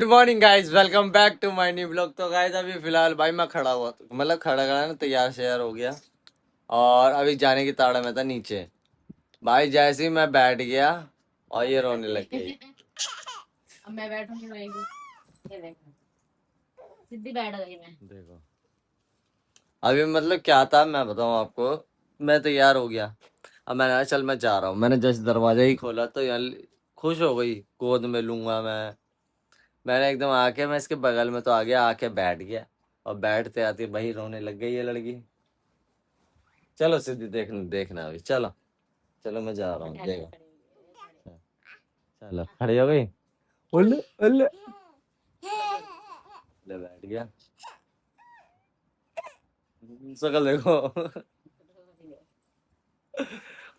Good morning guys, welcome back to my new blog. तो guys अभी फिलहाल भाई मैं खड़ा हुआ, मतलब खड़ा खड़ा ना, तैयार शेयर हो गया और अभी जाने की ताड़ा में था नीचे। भाई जैसे ही मैं बैठ गया और ये रोने लग गई। अब मैं बैठूंगी रोएगी। ये देखो सीधी बैठ गई मैं। देखो अभी मतलब क्या था मैं बताऊं आपको। मैं तैयार हो गया, अब मैंने कहा चल मैं जा रहा हूँ। मैंने जैसे दरवाजा ही खोला तो यार खुश हो गई, गोद में लूंगा मैं। मैंने एकदम आके मैं इसके बगल में तो आ गया, आके बैठ गया और बैठते आते वही रोने लग गई ये लड़की। चलो सिद्धि देखना देखना अभी, चलो चलो मैं जा रहा हूँ, बैठा नहीं देखो। करेंगे। चलो खड़ी हो गई, उल्ले उल्ले ले बैठ गया। शकल देखो।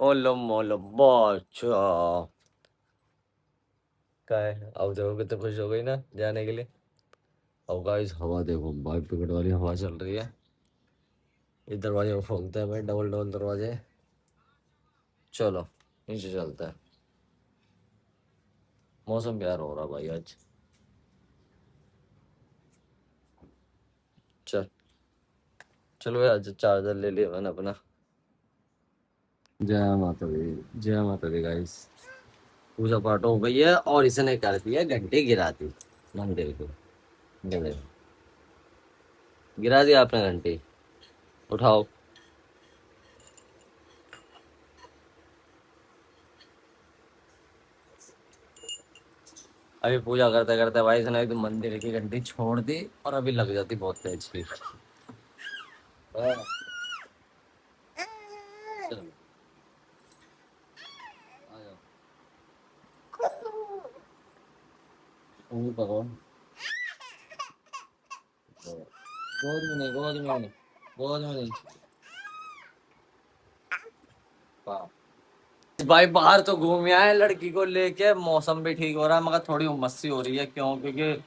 ओलो मोलो बच्चा का है। अब देखो कितनी खुश हो गई ना जाने के लिए। अब गाइस हवा देखो भाई, पिकट वाली हवा चल रही है। इस दरवाजे को खोलते हैं भाई, डबल डबल दरवाजे। चलो नीचे चलते हैं। मौसम प्यार हो रहा भाई आज। चल चलो यार, चार्जर ले लिया मैंने अपना। जय माता दी, जय माता दी गाइस। पूजा पाठ हो गई है और इसने कर दिया घंटे गिरा दी मंदिर को। ये देखो, गिरा दिया आपने घंटी। उठाओ। अभी पूजा करते करते भाई इसने एकदम मंदिर की घंटी छोड़ दी और अभी लग जाती बहुत तेज की। हाँ, चलो आ जाओ। ऊँगी पकड़ो। गोद में नहीं, गोद में नहीं, गोद में नहीं। वाह। भाई बाहर तो घूम आए लड़की को लेके, मौसम भी ठीक हो रहा है मगर थोड़ी उमस सी हो रही है। क्यों? क्योंकि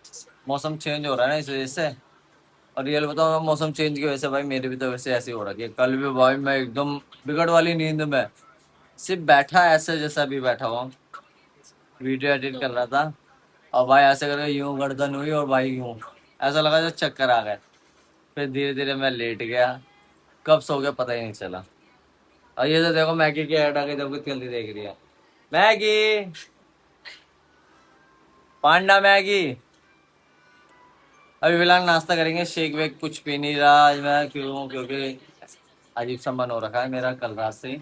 मौसम चेंज हो रहा है ना, इस वजह से। और रियल बताओ, मौसम चेंज की वजह से भाई मेरी भी तो वैसे ऐसी हो रही है। कल भी भाई मैं एकदम बिगड़ वाली नींद में सिर्फ बैठा ऐसे जैसा भी बैठा हुआ, वीडियो एडिट कर रहा था और भाई ऐसे करके यूं गर्दन हुई और भाई यूं ऐसा लगा जैसे चक्कर आ गए। फिर धीरे धीरे मैं लेट गया, कब सो गया पता ही नहीं चला। और ये तो देखो मैगी की ऐड आ गई, देखो कितनी जल्दी देख रही है। मैगी, पांडा मैगी। अभी फिलहाल नाश्ता करेंगे, शेक वेक कुछ पी नहीं रहा आज मैं। क्यों? क्योंकि अजीब सा मन हो रखा है मेरा कल रात से ही।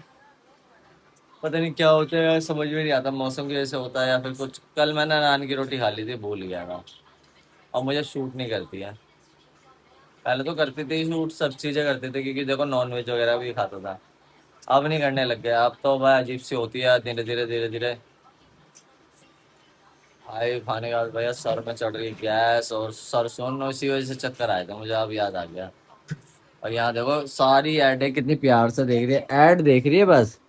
पता नहीं क्या होता है, समझ में नहीं आता, मौसम की वजह से होता है या फिर कुछ। कल मैंने नान की रोटी खा ली थी, भूल गया था। और मुझे शूट नहीं करती है। पहले तो करती थी शूट, सब चीज़ें करती थी क्योंकि देखो नॉन वेज वगैरह भी खाता था। अब नहीं करने लग गया। अब तो भाई अजीब सी होती है, धीरे धीरे धीरे धीरे। भाई खाने के बाद भैया सर में चढ़ रही गैस और सरसों, इसी वजह से चक्कर आए थे मुझे, अब याद आ गया। और यहाँ देखो सारी ऐड कितनी प्यार से देख रही है, ऐड देख रही है बस।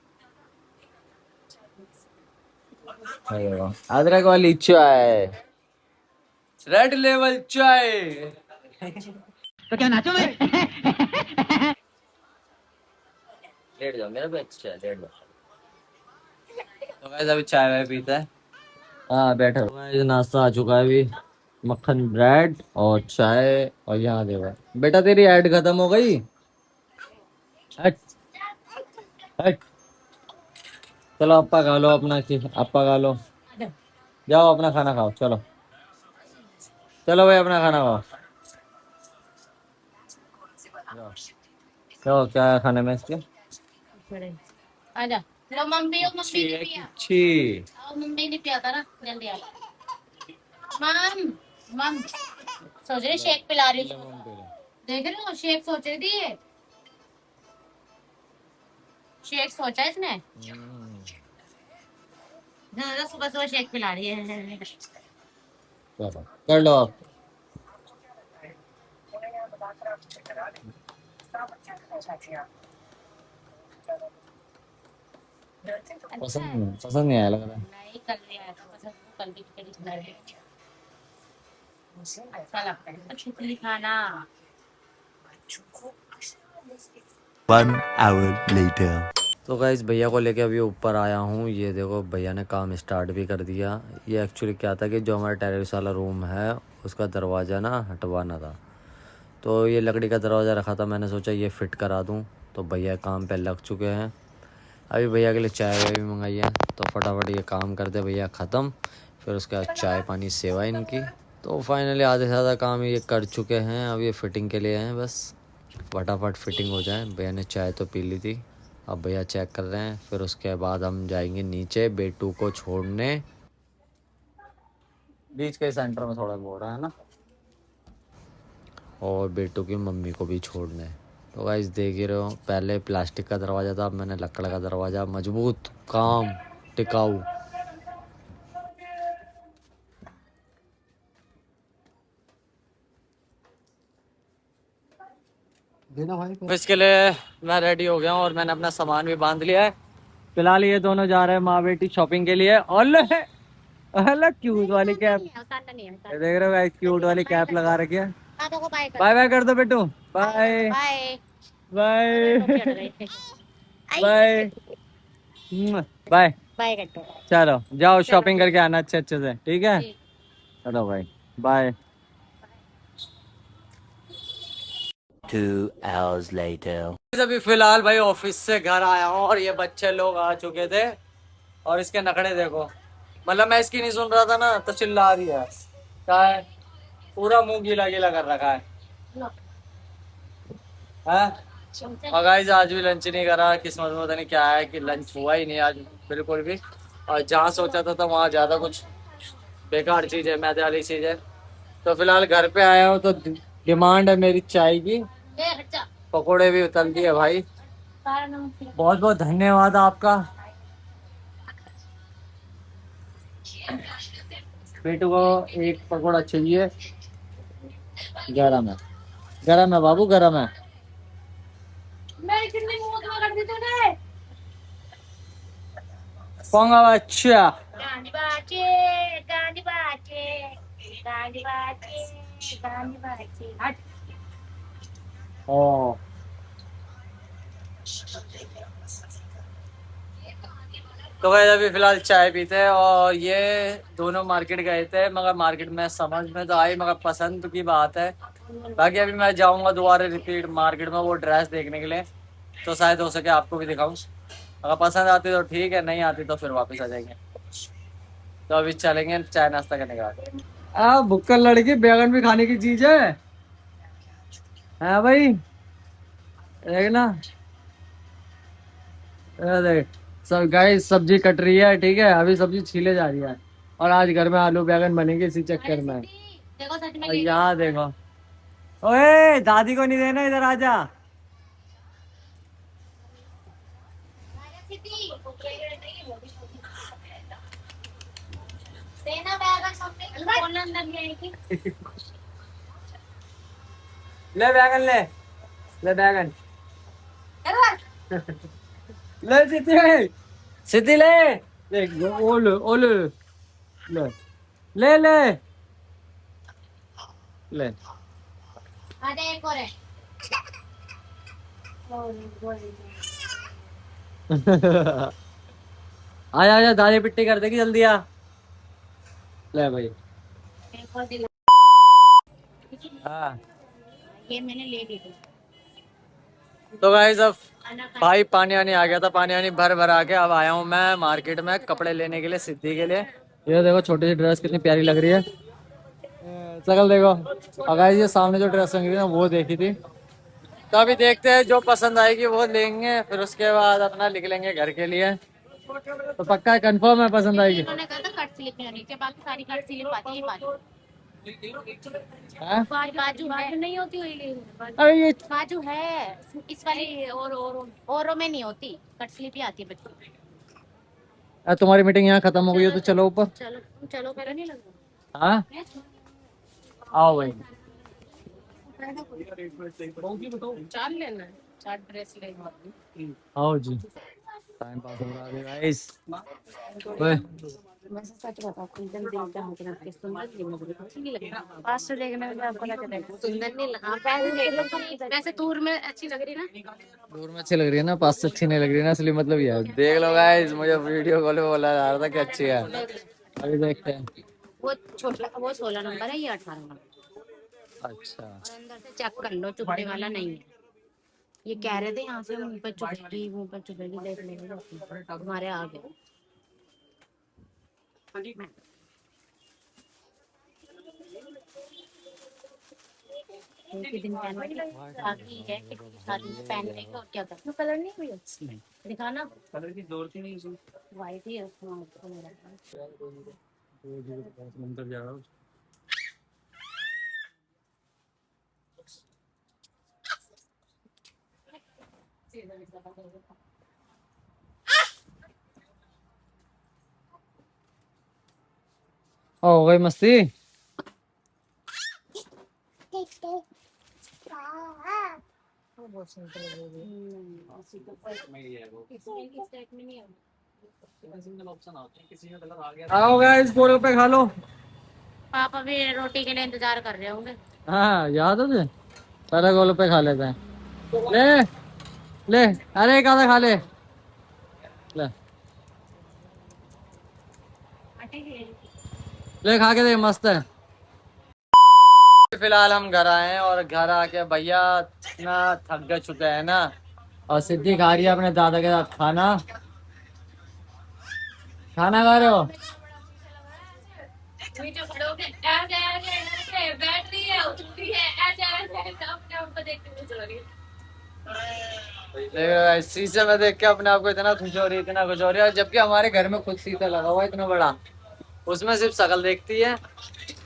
अरे वाह, अदरक वाली चाय, रेड लेवल चाय। तो क्या नाचो मैं? लेट जाओ, मेरा भी अच्छा है, लेट जाओ। तो गाइस अभी चाय वाय पीता है। हाँ बैठो। तो गाइस नाश्ता आ चुका है अभी, मक्खन ब्रेड और चाय। और यहाँ देखो बेटा, तेरी ऐड खत्म हो गई। हट हट। चलो अप्पा खा लो अपना, अप्पा खा लो। जाओ अपना खाना खाओ, चलो चलो भाई अपना खाना खाओ। जाओ। चलो क्या है खाने में इसके? आजा। लो मम्मी, ओ मम्मी छी ने है पिया। छी। आओ मम्मी ने पिया था ना, जल्दी आ। मम मम सोच रही शेक पिला रही हूँ उसको। देख रहे हो शेक सोच रही थी ये। शेक सोचा इसने। सुबह सुबह शेक पिला रही है। चलो कर लो आप। अच्छा है। पसंद नहीं आया लग रहा है। नहीं कल नहीं आया था पसंद, कल भी खिचड़ी खिला रही थी। अच्छा लगता है तो खिचड़ी खाना। One hour later. तो गाइस भैया को लेके अभी ऊपर आया हूँ। ये देखो भैया ने काम स्टार्ट भी कर दिया। ये एक्चुअली क्या था कि जो हमारा टेरेस वाला रूम है उसका दरवाज़ा ना हटवाना था, तो ये लकड़ी का दरवाज़ा रखा था, मैंने सोचा ये फिट करा दूँ। तो भैया काम पे लग चुके हैं। अभी भैया के लिए चाय वाय भी मंगाई है, तो फटाफट ये काम कर दे भैया ख़त्म, फिर उसके बाद चाय पानी सेवा इनकी। तो फाइनली आधे से ज़्यादा काम ये कर चुके हैं। अब ये फिटिंग के लिए हैं, बस फटाफट फिटिंग हो जाए। भैया ने चाय तो पी ली थी, अब भैया चेक कर रहे हैं। फिर उसके बाद हम जाएंगे नीचे बेटू को छोड़ने। बीच के सेंटर में थोड़ा बोल रहा है ना, और बेटू की मम्मी को भी छोड़ने। तो गाइस देख ही रहे हो, पहले प्लास्टिक का दरवाज़ा था, अब मैंने लकड़ का दरवाज़ा, मजबूत काम टिकाऊ। ऑफिस के लिए मैं रेडी हो गया हूँ और मैंने अपना सामान भी बांध लिया है। फिलहाल ये दोनों जा रहे हैं माँ बेटी शॉपिंग के लिए। और अलग क्यूट वाली कैप देख रहे हो गाइस, क्यूट वाली कैप लगा रखी है। बाय बाय कर दो बेटू, bye bye bye bye bye. Bye कर दो। चलो जाओ शॉपिंग करके आना अच्छे अच्छे से, ठीक है। चलो भाई बाय। 2 hours later. अभी फिलहाल भाई ऑफिस से घर आया हूँ और ये बच्चे लोग आ चुके थे और इसके नखड़े देखो। मतलब मैं इसकी नहीं सुन रहा था ना तो चिल्ला रही है। क्या है, पूरा मुंह गीला गीला कर रखा है। और गाइस आज भी लंच नहीं करा, किस्मत में पता नहीं क्या है कि लंच हुआ ही नहीं आज बिल्कुल भी। और जहाँ सोचा था तो वहाँ ज़्यादा कुछ बेकार चीज़ है, मैदे वाली चीज़ है। तो फिलहाल घर पे आया हूँ तो डिमांड है मेरी चाय की। पकोड़े भी उतल दिए भाई, बहुत बहुत धन्यवाद आपका। बेटू को एक पकोड़ा चाहिए, गरम है, गरम है बाबू, गरम है। पोंगा अच्छा। गांधी बाजे गांधी बाजे गांधी बाजे गांधी बाजे हट। ओ तो भाई अभी फिलहाल चाय पीते हैं और ये दोनों मार्केट गए थे, मगर मार्केट में समझ में तो आई मगर पसंद की बात है। बाकी अभी मैं जाऊंगा दोबारा रिपीट मार्केट में वो ड्रेस देखने के लिए, तो शायद हो सके आपको भी दिखाऊं। अगर पसंद आती तो ठीक है, नहीं आती तो फिर वापस आ जाएंगे। तो अभी चलेंगे चाय नाश्ता करने के बाद। भुक्कड़ लड़की बैगन भी खाने की चीज है भाई, देख ना। देख सब गाइस सब्जी कट रही है, ठीक है, अभी सब्जी छीले जा रही है और आज घर में आलू बैगन बनेंगे इसी चक्कर में। देखो सच में और यहाँ देखो, ओए दादी को नहीं देना, इधर आजा। सेना बैग अंदर ले आएगी। ले बैगन ले बैगन ले सिद्धि, सिद्धि ले। देख ओले ले ले ले ले। अरे एक और है। आजा आजा, दादी पिट्टी कर देगी, जल्दी आ। ले भाई। एक और दिला। हाँ ये मैंने ले ली थी। तो गाइस अब भाई पानी वानी आ गया था, पानी वानी भर भर आके अब आया हूँ मैं मार्केट में कपड़े लेने के लिए सिद्धि के लिए। ये देखो छोटी सी ड्रेस कितनी प्यारी लग रही है, शकल देखो। और गाइस ये सामने जो ड्रेस लग रही है ना वो देखी थी, तो अभी देखते हैं जो पसंद आएगी वो लेंगे, फिर उसके बाद अपना निकलेंगे घर के लिए। तो पक्का कंफर्म है पसंद आएगी। उन्होंने कहा था कट स्लिप नहीं नीचे, बाकी सारी कट स्लिप आती है। हाँ? बाजू नहीं होती हुई, अरे ये बाजू है इस वाली और में नहीं होती, कट स्लिप ही आती है बच्चों। तुम्हारी मीटिंग यहाँ खत्म हो गई है तो चलो ऊपर। चलो चलो पहले नहीं लगा। हाँ आओ भाई। चार लेना है, चार ड्रेस लेना। आओ जी। टाइम पास हो रहा है गाइस। ओए वैसे सच बताओ कुंदन देखता हूँ कि आपके सुंदर नहीं मुझे अच्छी नहीं लगती। पास से देखने में आपको लग रहा है सुंदर नहीं लगा। वैसे दूर में अच्छी लग रही ना। दूर में अच्छी लग रही है ना, पास से अच्छी नहीं लग रही है ना, इसलिए मतलब ये है। देख लो गाइस, मुझे वीडियो कॉल पे बोला जा रहा था कि अच्छी है। अभी देखते हैं। वो छोटा वो 16 नंबर है, ये 18 नंबर। अच्छा और अंदर से चेक कर लो, चुभने वाला नहीं है। ये कह रहे थे यहाँ से मुंह पे चुभेगी, मुंह पे चुभेगी, देख लेंगे तुम्हारे आगे। एक ही दिन पहनने की बाकी है कि शादी में पहन लेंगे और क्या करना। कलर नहीं हुई दिखाना, कलर की जरूरत ही नहीं है, व्हाइट ही है उसमें। हो गई मस्ती। वो बहुत सुंदर लग रही है। इसमें इस टाइप में नहीं है। आओ गाइस, गोलगप्पे खा लो। पापा भी रोटी के लिए इंतजार कर रहे होंगे। हाँ याद है तुझे, पहले गोलगप्पे खा लेते हैं। ले ले, अरे एक आधा खा ले। ले ले, खा के देख, मस्त है। फिलहाल हम घर आए हैं और घर आके भैया इतना थक गए चुके हैं ना, और सिद्धि खा रही है अपने दादा के साथ खाना। खाना खा रहे हो? बैठ रही है, उठती है, ऐसे अपने आप को देखते हुए सो रही है। देख रहे हो, शीशे में देख के अपने आप को इतना खुश हो रही है, इतना खुश हो रही है, और जबकि हमारे घर में खुद शीशा लगा हुआ है इतना बड़ा, उसमें सिर्फ शक्ल देखती है,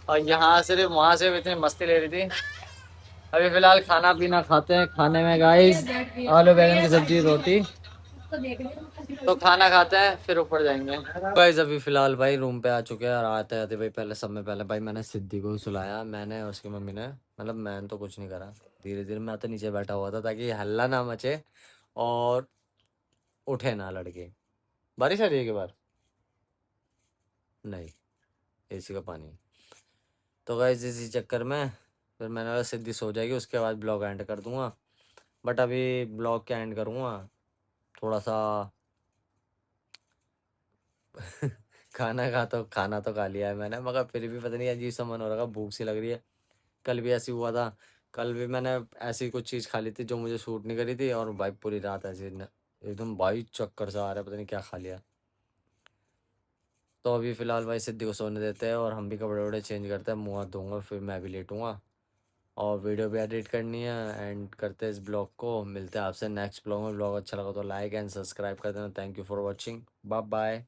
और यहाँ सिर्फ वहां से इतनी मस्ती ले रही थी। अभी फिलहाल खाना पीना खाते हैं। खाने में गाइस आलू बैंगन की सब्जी रोटी, तो खाना खाते हैं फिर ऊपर जाएंगे। गाइस अभी फिलहाल भाई रूम पे आ चुके हैं, और आते आते भाई पहले सब में पहले भाई मैंने सिद्धि को सुलाया, मैंने और उसकी मम्मी ने, मतलब मैंने तो कुछ नहीं करा। धीरे धीरे मैं तो नीचे बैठा हुआ था ताकि हल्ला ना मचे और उठे ना लड़के। बारिश आ रही है के बाहर? नहीं, एसी का पानी। तो गाइस इसी चक्कर में फिर मैंने बोला सिद्धि सो जाएगी, उसके बाद ब्लॉग एंड कर दूंगा। बट अभी ब्लॉग क्या एंड करूँगा, थोड़ा सा खाना तो खा लिया है मैंने, मगर फिर भी पता नहीं अजीब सा मन हो रहा है, भूख सी लग रही है। कल भी ऐसी हुआ था, कल भी मैंने ऐसी कुछ चीज़ खा ली थी जो मुझे सूट नहीं करी थी, और भाई पूरी रात ऐसे एकदम भाई चक्कर सा आ रहा है, पता नहीं क्या खा लिया। तो अभी फ़िलहाल भाई सिद्धि को सोने देते हैं, और हम भी कपड़े वपड़े चेंज करते हैं, मुँह हाथ धोऊंगा, फिर मैं भी लेटूंगा, और वीडियो भी एडिट करनी है। एंड करते हैं इस ब्लॉग को, मिलते हैं आपसे नेक्स्ट ब्लॉग में। ब्लॉग अच्छा लगा तो लाइक एंड सब्सक्राइब कर देना। Thank you for watching, bye bye.